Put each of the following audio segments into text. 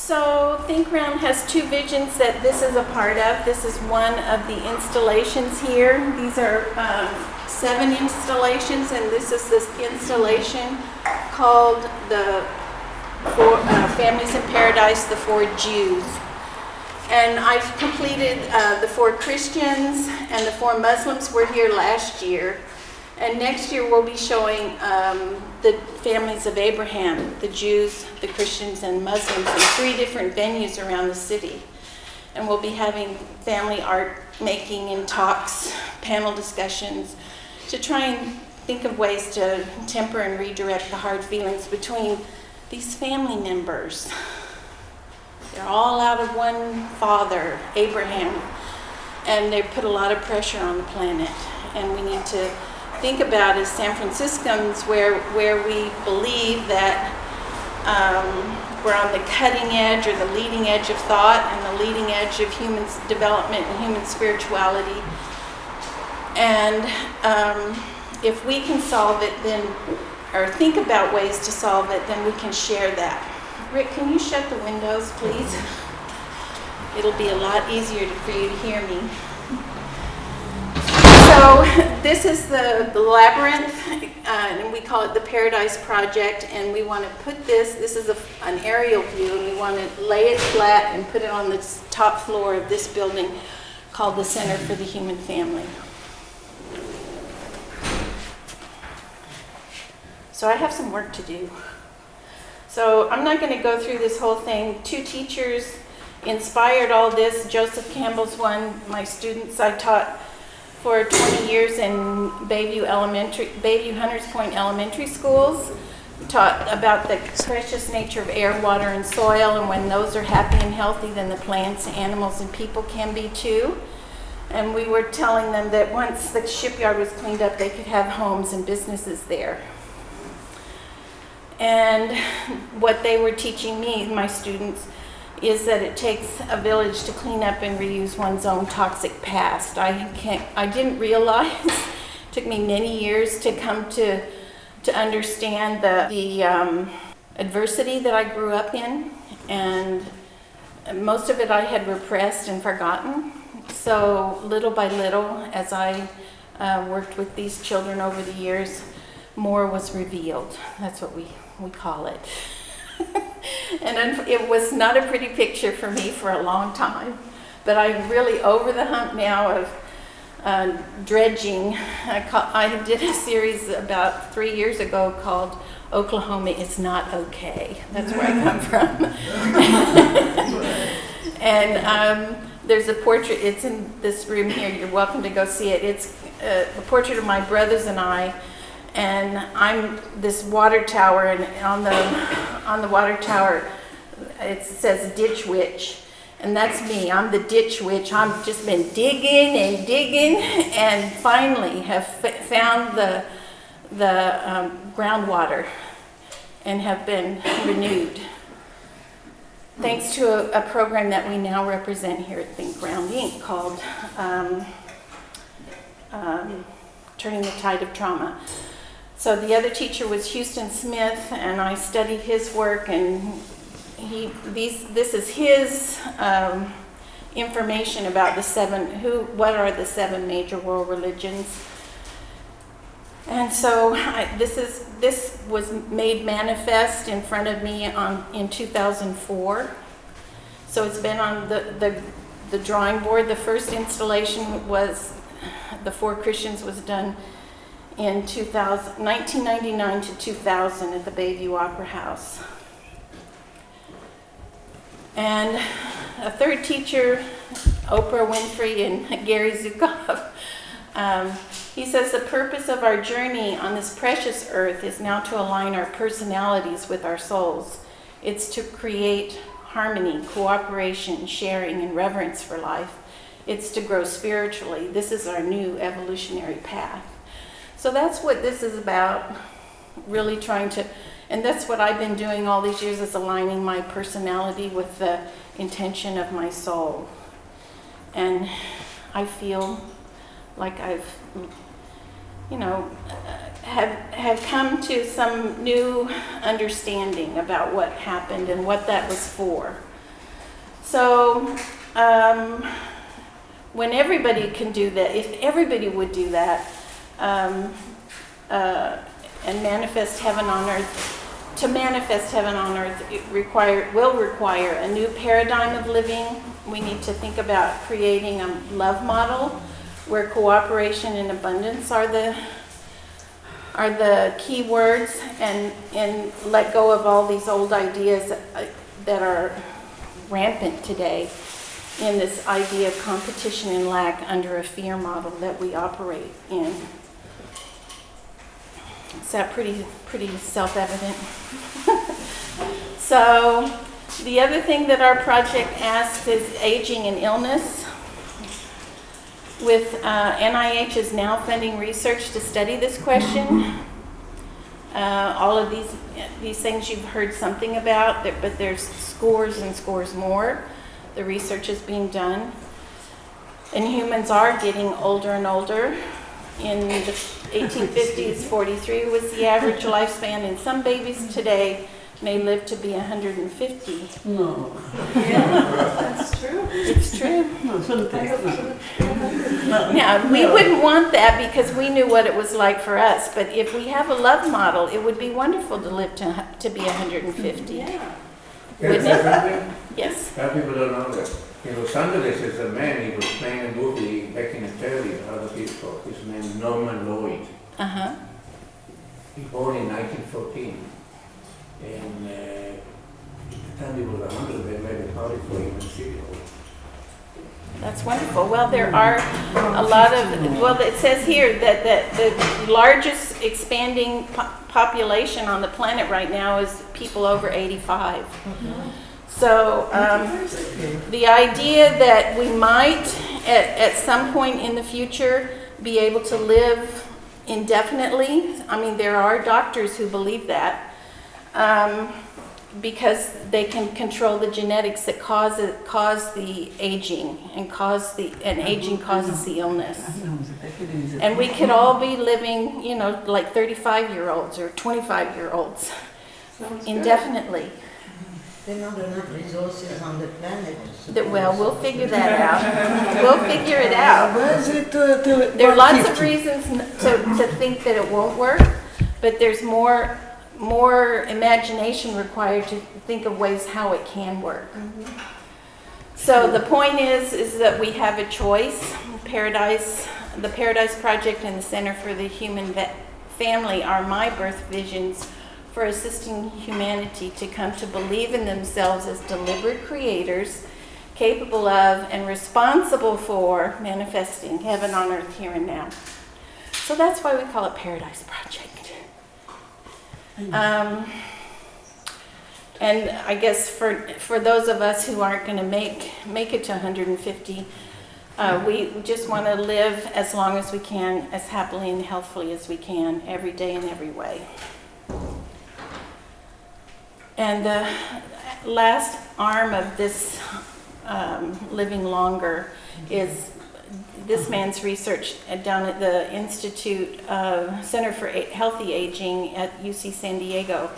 So Think Round has two visions that this is a part of. This is one of the installations here. These are 7 installations, and this is this installation called the Families in Paradise, the 4 Jews. And I've completed the 4 Christians, and the 4 Muslims were here last year. And next year we'll be showing the families of Abraham, the Jews, the Christians, and Muslims in 3 different venues around the city. And we'll be having family art making and talks, panel discussions, to try and think of ways to temper and redirect the hard feelings between these family members. They're all out of one father, Abraham, and they put a lot of pressure on the planet. And we need to think about as San Franciscans where we believe that we're on the cutting edge or the leading edge of thought and the leading edge of human development and human spirituality. And if we can solve it, then, or think about ways to solve it, then we can share that. Rick, can you shut the windows, please? It'll be a lot easier for you to hear me. So this is the labyrinth, and we call it the Paradise Project, and we want to put this is an aerial view, and we want to lay it flat and put it on the top floor of this building called the Center for the Human Family. So I have some work to do. So I'm not going to go through this whole thing. 2 teachers inspired all this. Joseph Campbell's one. My students I taught for 20 years in Bayview Hunters Point Elementary Schools. We taught about the precious nature of air, water, and soil, and when those are happy and healthy, then the plants, animals, and people can be too. And we were telling them that once the shipyard was cleaned up, they could have homes and businesses there. And what they were teaching me, my students, is that it takes a village to clean up and reuse one's own toxic past. I didn't realize, it took me many years to come to understand the adversity that I grew up in, and most of it I had repressed and forgotten. So little by little, as I worked with these children over the years, more was revealed. That's what we call it. And it was not a pretty picture for me for a long time, but I'm really over the hump now of dredging. I did a series about 3 years ago called Oklahoma Is Not Okay. That's where I come from. And there's a portrait, it's in this room here, you're welcome to go see it. It's a portrait of my brothers and I. And I'm this water tower, and on the water tower it says ditch witch, and that's me. I'm the ditch witch. I've just been digging and digging, and finally have found the groundwater and have been renewed. Thanks to a program that we now represent here at Think Round Inc. called Turning the Tide of Trauma. So the other teacher was Houston Smith, and I studied his work, and this is his information about what are the 7 major world religions. And so this was made manifest in front of me in 2004. So it's been on the drawing board. The first installation was the 4 Christians was done in 1999 to 2000 at the Bayview Opera House. And a third teacher, Oprah Winfrey and Gary Zukav, he says the purpose of our journey on this precious earth is now to align our personalities with our souls. It's to create harmony, cooperation, sharing, and reverence for life. It's to grow spiritually. This is our new evolutionary path. So that's what this is about, really trying to, and that's what I've been doing all these years, is aligning my personality with the intention of my soul. And I feel like I've, have come to some new understanding about what happened and what that was for. So when everybody can do that, if everybody would do that, and manifest heaven on earth, to manifest heaven on earth, it will require a new paradigm of living. We need to think about creating a love model where cooperation and abundance are the key words, and let go of all these old ideas that are rampant today in this idea of competition and lack under a fear model that we operate in. Is that pretty self-evident? So the other thing that our project asks is aging and illness. With NIH is now funding research to study this question. All of these things you've heard something about, but there's scores and scores more. The research is being done. And humans are getting older and older. In the 1850s, 43 was the average lifespan, and some babies today may live to be 150. No. Yeah, that's true. It's true. No. Now, we wouldn't want that because we knew what it was like for us, but if we have a love model, it would be wonderful to live to be 150. Yeah. Wouldn't it? Yes. Some people don't know that. In Los Angeles, there's a man, he was playing a movie back in the 30s, how does he call? His name Norman Lloyd. Uh-huh. He born in 1914. And at the time he was 100, they made a party for him in City Hall. That's wonderful. Well, there are a lot of, well, it says here that the largest expanding population on the planet right now is people over 85. Mm-hmm. So the idea that we might, at some point in the future, be able to live indefinitely, I mean, there are doctors who believe that, because they can control the genetics that cause the aging, and aging causes the illness. And we could all be living, like 35-year-olds or 25-year-olds indefinitely. There are not enough resources on the planet. Well, we'll figure that out. We'll figure it out. Where is it There are lots of reasons to think that it won't work, but there's more imagination required to think of ways how it can work. Mm-hmm. So the point is that we have a choice. The Paradise Project and the Center for the Human Family are my birth visions for assisting humanity to come to believe in themselves as deliberate creators, capable of and responsible for manifesting heaven on earth here and now. So that's why we call it Paradise Project. And I guess for those of us who aren't going to make it to 150, we just want to live as long as we can, as happily and healthfully as we can, every day in every way. And the last arm of this living longer is this man's research down at the Institute Center for Healthy Aging at UC San Diego,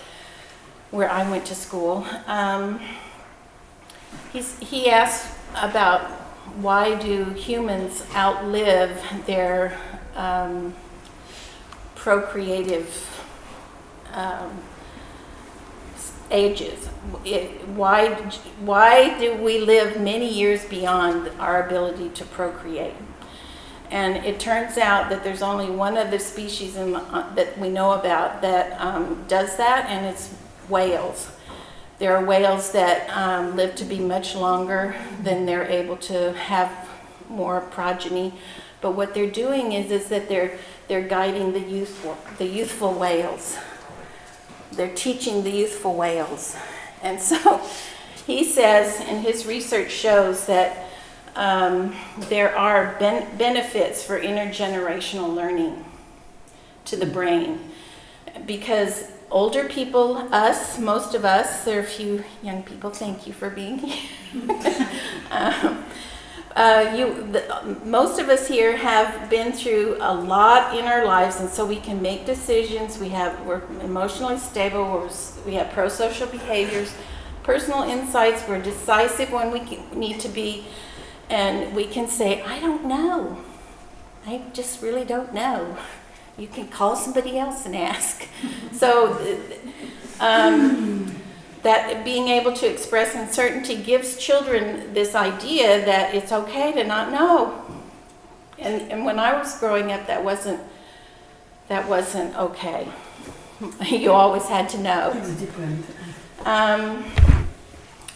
where I went to school. He asked about why do humans outlive their procreative ages. Why do we live many years beyond our ability to procreate? And it turns out that there's only one other species that we know about that does that, and it's whales. There are whales that live to be much longer than they're able to have more progeny. But what they're doing is that they're guiding the youthful whales. They're teaching the youthful whales. And so he says, and his research shows that there are benefits for intergenerational learning to the brain. Because older people, most of us, there are a few young people, thank you for being here. Most of us here have been through a lot in our lives, and so we can make decisions. We're emotionally stable. We have pro-social behaviors, personal insights. We're decisive when we need to be, and we can say, I don't know. I just really don't know. You can call somebody else and ask. So that being able to express uncertainty gives children this idea that it's okay to not know. And when I was growing up, that wasn't okay. You always had to know. It's different.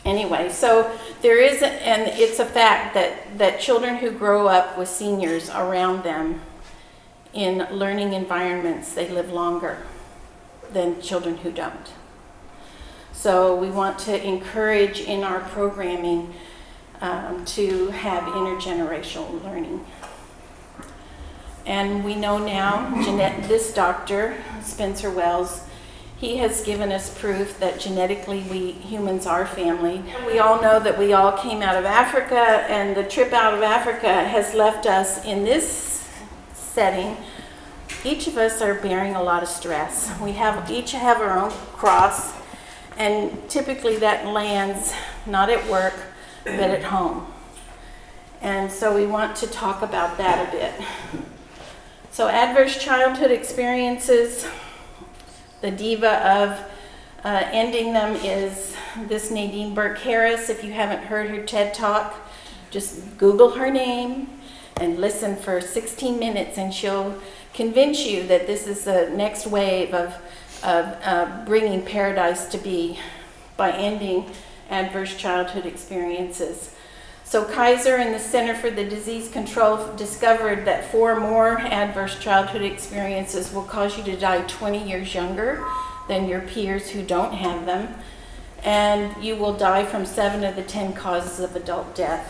Anyway, so there is, and it's a fact that children who grow up with seniors around them in learning environments, they live longer than children who don't. So we want to encourage in our programming to have intergenerational learning. And we know now, this doctor, Spencer Wells, he has given us proof that genetically we humans are family. We all know that we all came out of Africa, and the trip out of Africa has left us in this setting. Each of us are bearing a lot of stress. We each have our own cross, and typically that lands not at work, but at home. And so we want to talk about that a bit. So adverse childhood experiences, the diva of ending them is this Nadine Burke-Harris. If you haven't heard her TED Talk, just Google her name and listen for 16 minutes and she'll convince you that this is the next wave of bringing paradise to be by ending adverse childhood experiences. So Kaiser and the Center for the Disease Control discovered that 4 more adverse childhood experiences will cause you to die 20 years younger than your peers who don't have them. And you will die from 7 of the 10 causes of adult death.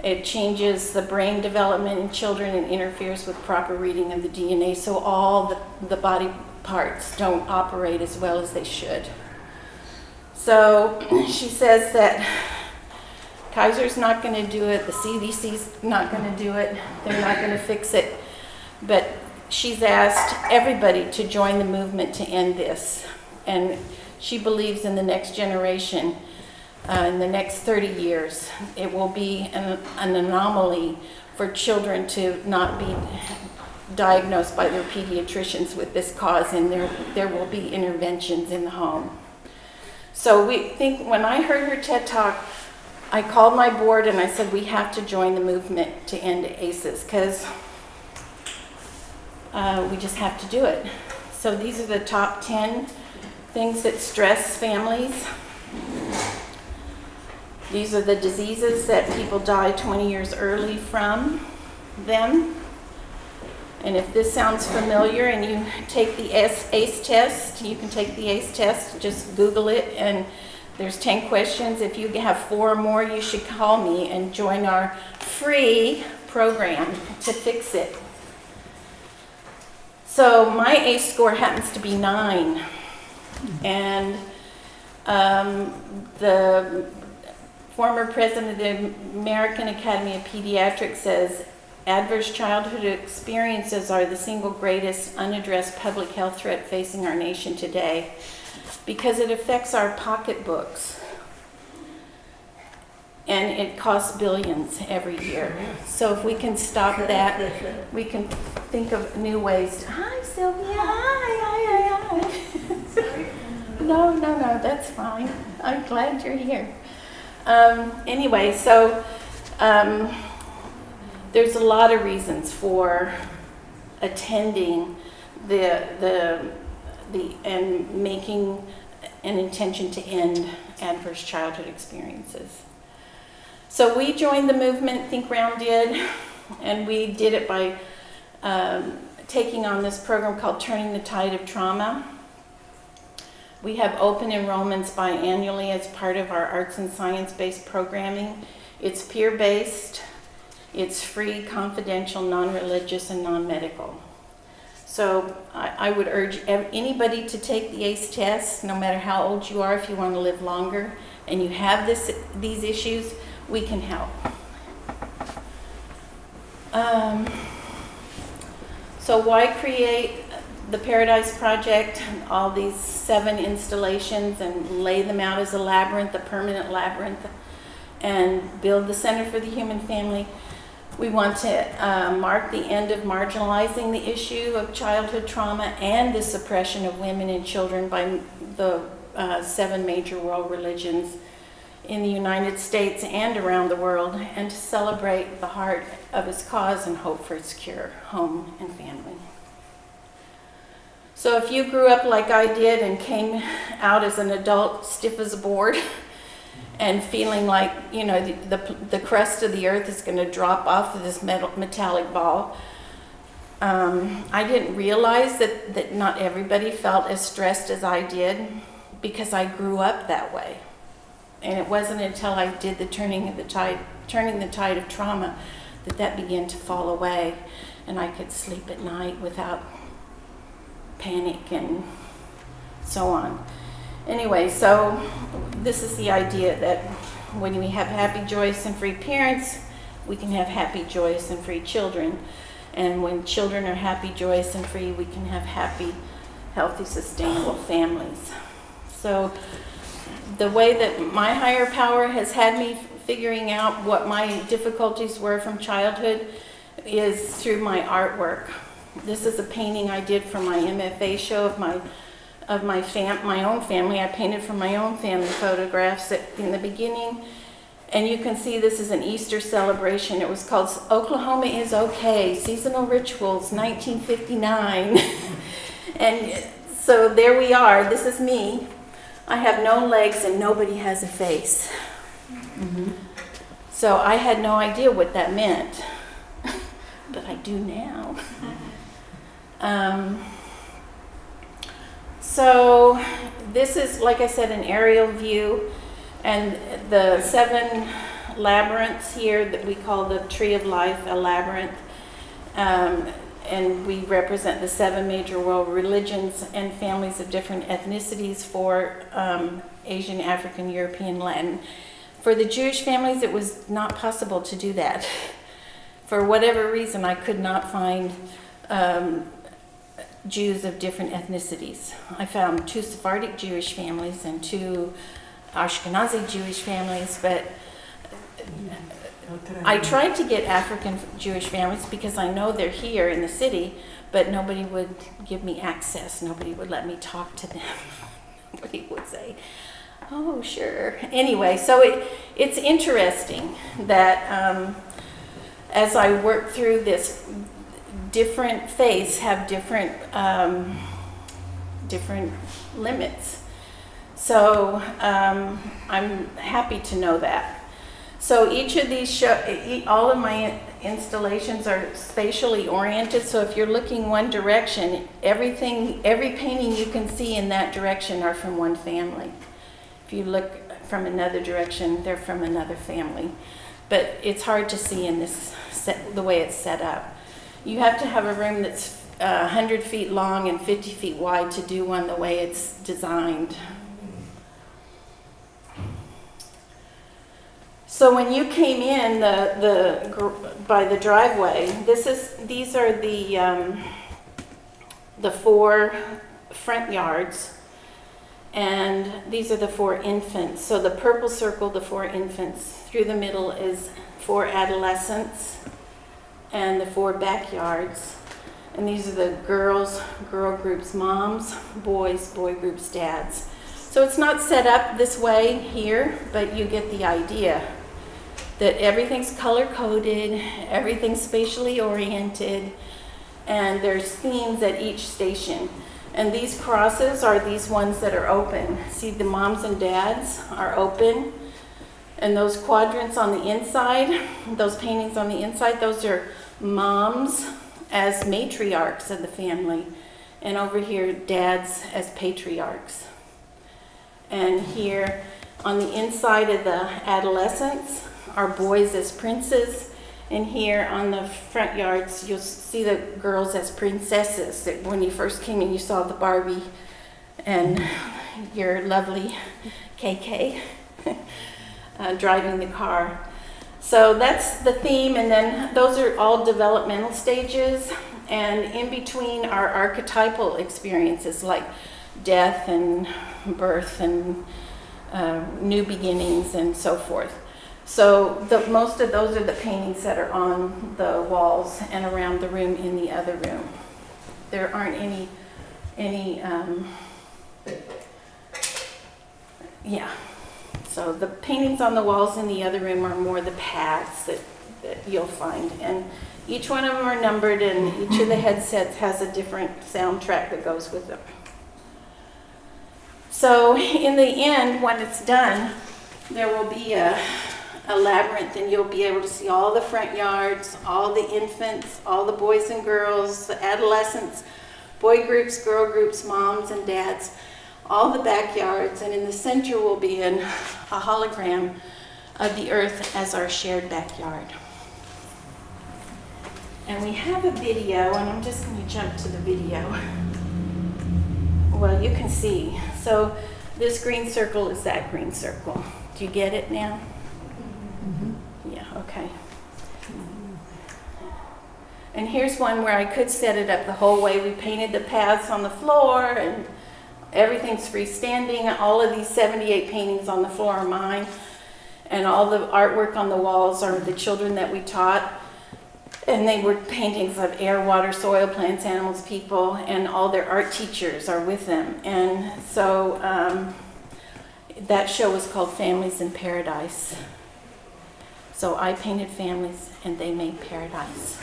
It changes the brain development in children and interferes with proper reading of the DNA, so all the body parts don't operate as well as they should. So she says that Kaiser's not going to do it, the CDC's not going to do it, they're not going to fix it, but she's asked everybody to join the movement to end this. And she believes in the next generation, in the next 30 years, it will be an anomaly for children to not be diagnosed by their pediatricians with this cause, and there will be interventions in the home. So we think, when I heard her TED Talk, I called my board and I said, we have to join the movement to end ACEs, because we just have to do it. So these are the top 10 things that stress families. These are the diseases that people die 20 years early from them. And if this sounds familiar and you take the ACE test, you can take the ACE test, just Google it, and there's 10 questions. If you have 4 or more, you should call me and join our free program to fix it. So my ACE score happens to be 9. And the former president of the American Academy of Pediatrics says, adverse childhood experiences are the single greatest unaddressed public health threat facing our nation today, because it affects our pocketbooks. And it costs billions every year. So if we can stop that, we can think of new ways. Hi, Sylvia. Hi. No, that's fine. I'm glad you're here. Anyway, so there's a lot of reasons for attending and making an intention to end adverse childhood experiences. So we joined the movement, Think Round did, and we did it by taking on this program called Turning the Tide of Trauma. We have open enrollments biannually as part of our arts and science-based programming. It's peer-based, it's free, confidential, non-religious, and non-medical. So I would urge anybody to take the ACE test, no matter how old you are. If you want to live longer and you have these issues, we can help. So why create the Paradise Project, all these 7 installations, and lay them out as a labyrinth, a permanent labyrinth, and build the Center for the Human Family. We want to mark the end of marginalizing the issue of childhood trauma and the suppression of women and children by the 7 major world religions in the United States and around the world, and to celebrate the heart of its cause and hope for its cure, home and family. So if you grew up like I did and came out as an adult stiff as a board and feeling like, you know, the crust of the earth is going to drop off of this metallic ball, I didn't realize that not everybody felt as stressed as I did, because I grew up that way. And it wasn't until I did the turning the tide of trauma that began to fall away, and I could sleep at night without panic and so on. Anyway, so this is the idea that when we have happy, joyous, and free parents, we can have happy, joyous, and free children. And when children are happy, joyous, and free, we can have happy, healthy, sustainable families. So the way that my higher power has had me figuring out what my difficulties were from childhood is through my artwork. This is a painting I did for my MFA show of my own family. I painted for my own family photographs in the beginning. And you can see this is an Easter celebration. It was called Oklahoma is Okay, Seasonal Rituals, 1959. And so there we are. This is me. I have no legs and nobody has a face. Mm-hmm. So I had no idea what that meant, but I do now. So this is, like I said, an aerial view, and the 7 labyrinths here that we call the Tree of Life a labyrinth, and we represent the 7 major world religions and families of different ethnicities for Asian, African, European, Latin. For the Jewish families, it was not possible to do that. For whatever reason, I could not find Jews of different ethnicities. I found 2 Sephardic Jewish families and 2 Ashkenazi Jewish families, but I tried to get African Jewish families because I know they're here in the city, but nobody would give me access. Nobody would let me talk to them. Nobody would say, oh, sure. Anyway, so it's interesting that as I work through this, different faiths have different limits. So I'm happy to know that. So each of these all of my installations are spatially oriented. So if you're looking one direction, every painting you can see in that direction are from one family. If you look from another direction, they're from another family. But it's hard to see in this the way it's set up. You have to have a room that's 100 feet long and 50 feet wide to do one the way it's designed. So when you came in by the driveway, these are the 4 front yards, and these are the 4 infants. So the purple circle, the 4 infants. Through the middle is 4 adolescents, and the 4 backyards. And these are the girl groups, moms, boys, boy groups, dads. So it's not set up this way here, but you get the idea that everything's color-coded, everything's spatially oriented, and there's themes at each station. And these crosses are these ones that are open. See, the moms and dads are open, and those quadrants on the inside, those paintings on the inside, those are moms as matriarchs of the family, and over here, dads as patriarchs. And here on the inside of the adolescents are boys as princes, and here on the front yards, you'll see the girls as princesses. That when you first came in, you saw the Barbie and your lovely KK driving the car. So that's the theme, and then those are all developmental stages. And in between are archetypal experiences like death and birth and new beginnings and so forth. So most of those are the paintings that are on the walls and around the room in the other room. There aren't any yeah. So the paintings on the walls in the other room are more the paths that you'll find. And each one of them are numbered, and each of the headsets has a different soundtrack that goes with them. So in the end, when it's done, there will be a labyrinth, and you'll be able to see all the front yards, all the infants, all the boys and girls, the adolescents, boy groups, girl groups, moms and dads, all the backyards, and in the center will be a hologram of the earth as our shared backyard. And we have a video, and I'm just going to jump to the video. Well, you can see. So this green circle is that green circle. Do you get it now? Mm-hmm. Yeah, okay. And here's one where I could set it up the whole way. We painted the paths on the floor, and everything's freestanding. All of these 78 paintings on the floor are mine. And all the artwork on the walls are the children that we taught. And they were paintings of air, water, soil, plants, animals, people, and all their art teachers are with them. And so that show was called Families in Paradise. So I painted families and they made paradise.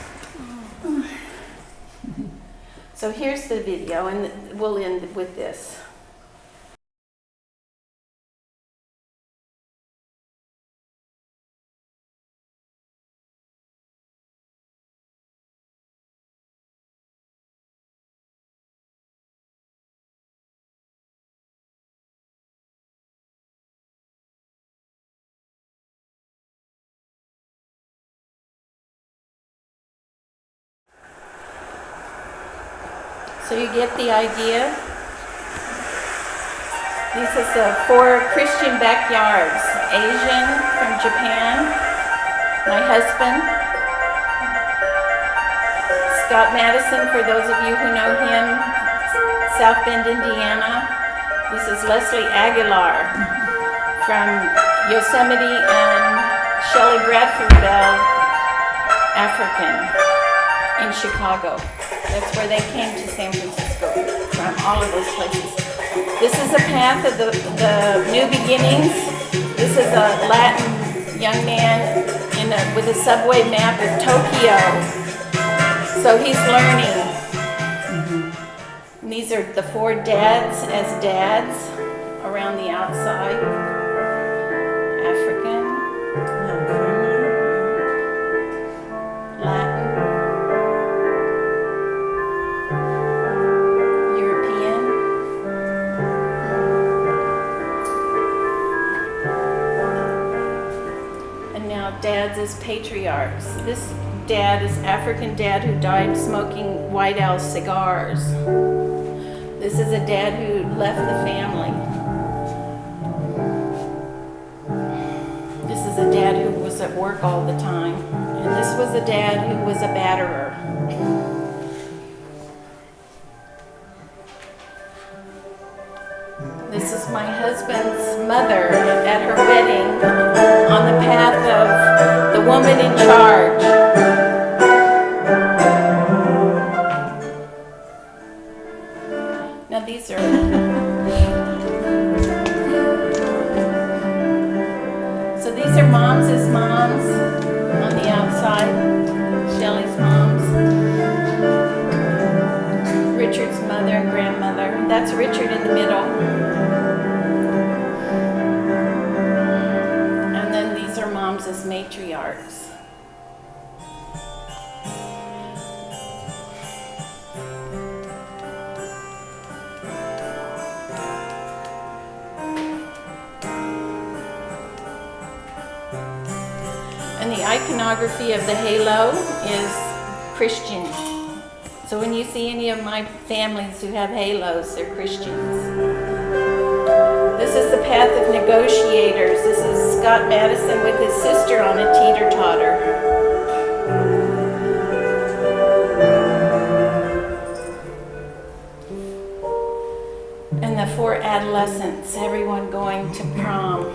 So here's the video, and we'll end with this. So you get the idea? This is 4 Christian backyards. Asian from Japan, my husband, Scott Madison, for those of you who know him, South Bend, Indiana. This is Leslie Aguilar from Yosemite, and Shelley Bradford Bell, African, in Chicago. That's where they came to San Francisco, from all of those places. This is a path of the new beginnings. This is a Latin young man with a subway map of Tokyo. So he's learning. And these are the 4 dads as dads around the outside. African, Latin, dads as patriarchs. This dad is African dad who died smoking White Owl cigars. This is a dad who left the family. This is a dad who was at work all the time. And this was a dad who was a batterer. This is my husband's mother at her wedding, on the path of the woman in charge. Now these are so these are moms on the outside. Shelley's moms. Richard's mother and grandmother. That's Richard in the middle. As matriarchs. And the iconography of the halo is Christian. So when you see any of my families who have halos, they're Christians. This is the path of negotiators. This is Scott Madison with his sister on a teeter-totter. and the 4 adolescents, everyone going to prom.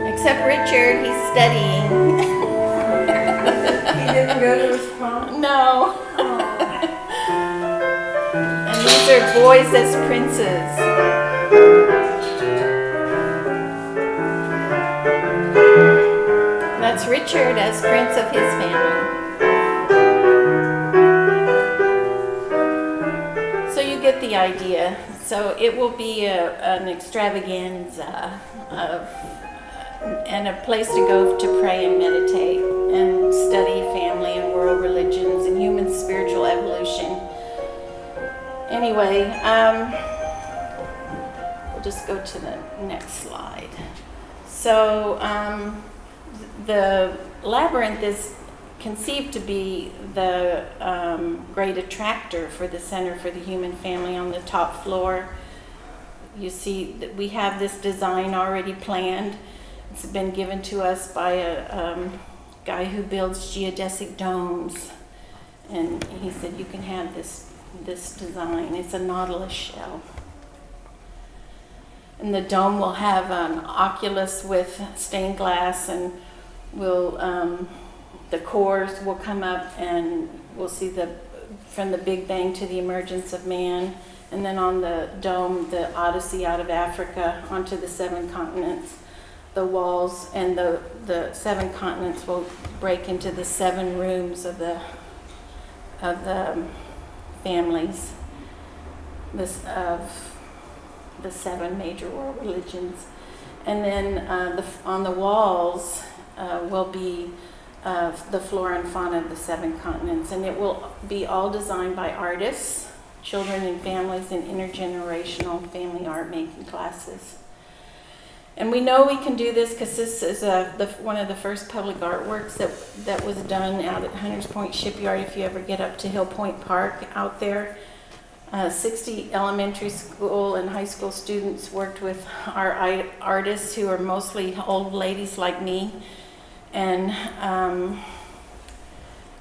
Except Richard, he's studying. He didn't go to his prom? No. Oh. And these are boys as princes. That's Richard as prince of his family. So you get the idea. So it will be an extravaganza and a place to go to pray and meditate and study family and world religions and human spiritual evolution. Anyway, we'll just go to the next slide. So the labyrinth is conceived to be the great attractor for the Center for the Human Family on the top floor. You see that we have this design already planned. It's been given to us by a guy who builds geodesic domes. And he said, you can have this design. It's a nautilus shell. And the dome will have an oculus with stained glass, and the cores will come up, and we'll see from the Big Bang to the emergence of man. And then on the dome, the Odyssey out of Africa onto the 7 continents. The walls and the 7 continents will break into the 7 rooms of the families of the 7 major world religions. And then on the walls will be the flora and fauna of the 7 continents. And it will be all designed by artists, children and families in intergenerational family art making classes. And we know we can do this because this is one of the first public artworks that was done out at Hunters Point Shipyard. If you ever get up to Hill Point Park out there, 60 elementary school and high school students worked with our artists, who are mostly old ladies like me. And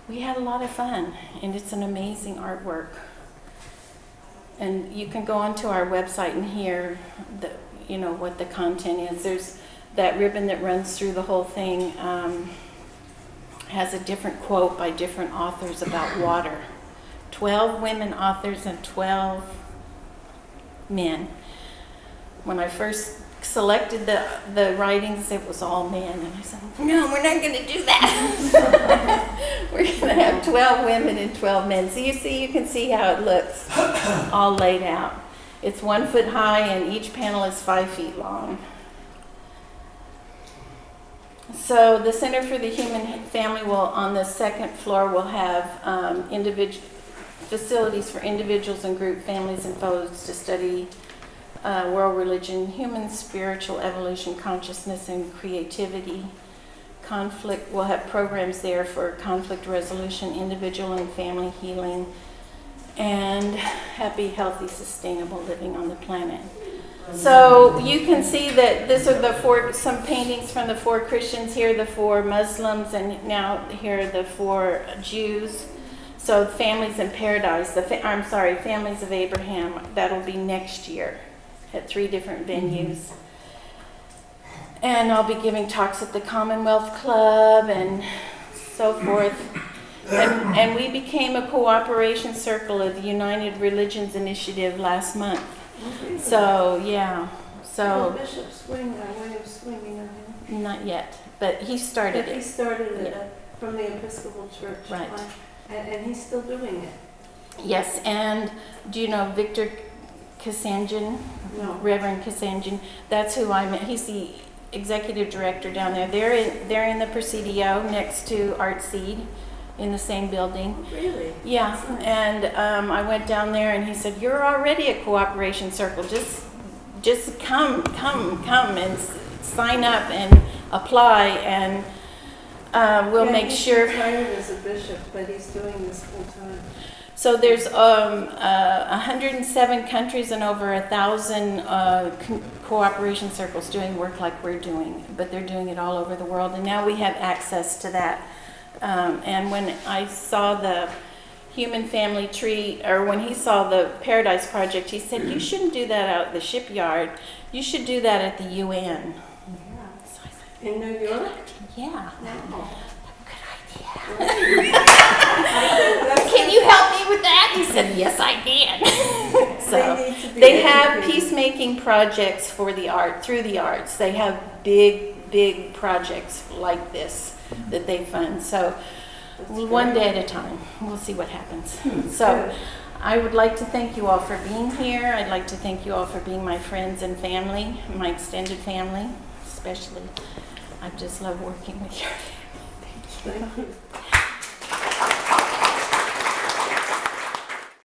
we had a lot of fun, and it's an amazing artwork. And you can go onto our website and hear what the content is. There's that ribbon that runs through the whole thing, has a different quote by different authors about water. 12 women authors and 12 men. When I first selected the writings, it was all men, and I said, no, we're not going to do that. We're going to have 12 women and 12 men. So you can see how it looks all laid out. It's 1 foot high, and each panel is 5 feet long. So the Center for the Human Family on the 2nd floor will have facilities for individuals and group families and folks to study world religion, human spiritual evolution, consciousness, and creativity. Conflict, we'll have programs there for conflict resolution, individual and family healing, and happy, healthy, sustainable living on the planet. So you can see that these are some paintings from the 4 Christians here, the 4 Muslims, and now here are the 4 Jews. So Families in Paradise, Families of Abraham, that'll be next year at 3 different venues. And I'll be giving talks at the Commonwealth Club and so forth. And we became a cooperation circle of the United Religions Initiative last month. So, yeah. Well, Bishop William Swing, Not yet, but he started But he it. started it from the Episcopal Church. Right. And he's still doing it. Yes, and do you know Victor Kassanjian? No. Reverend Kassanjian. That's who I met. He's the executive director down there. They're in the Presidio next to Art Seed in the same building. Really? Yeah, That's nice. and I went down there, and he said, "You're already a cooperation circle. Just come and sign up and apply, and we'll make sure." He's retired as a bishop, but he's doing this full time. So there's 107 countries and over 1,000 cooperation circles doing work like we're doing, but they're doing it all over the world. And now we have access to that And when I saw the human family tree, or when he saw the Paradise Project, he said, you shouldn't do that out at the shipyard. You should do that at the UN. So I said, In New York? yeah, No. good idea. Can you help me with that? He said, yes, I can. So They need to be they have educated. peacemaking projects for the art, through the arts. They have big projects like this that they fund. So one day at a time, we'll see what happens. So Good. I would like to thank you all for being here. I'd like to thank you all for being my friends and family, my extended family, especially. I just love working with you. Thank you. Thank you.